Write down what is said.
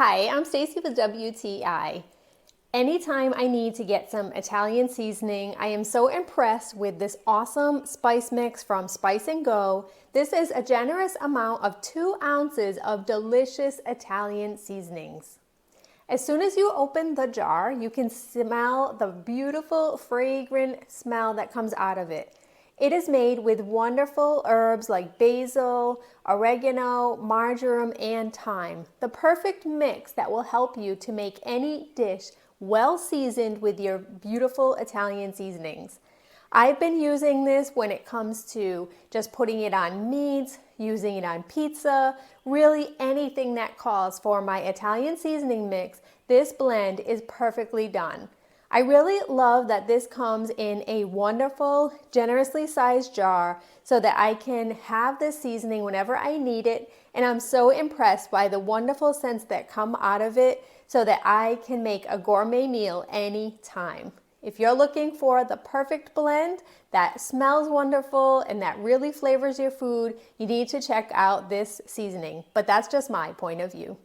Hi, I'm Stacy with WTI. Anytime I need to get some Italian seasoning, I am so impressed with this awesome spice mix from SPICENGO. This is a generous amount of 2 ounces of delicious Italian seasonings. As soon as you open the jar, you can smell the beautiful fragrant smell that comes out of it. It is made with wonderful herbs like basil, oregano, marjoram, and thyme. The perfect mix that will help you to make any dish well seasoned with your beautiful Italian seasonings. I've been using this when it comes to just putting it on meats, using it on pizza, really anything that calls for my Italian seasoning mix. This blend is perfectly done. I really love that this comes in a wonderful, generously sized jar so that I can have this seasoning whenever I need it, and I'm so impressed by the wonderful scents that come out of it so that I can make a gourmet meal anytime. If you're looking for the perfect blend that smells wonderful and that really flavors your food, you need to check out this seasoning, but that's just my point of view.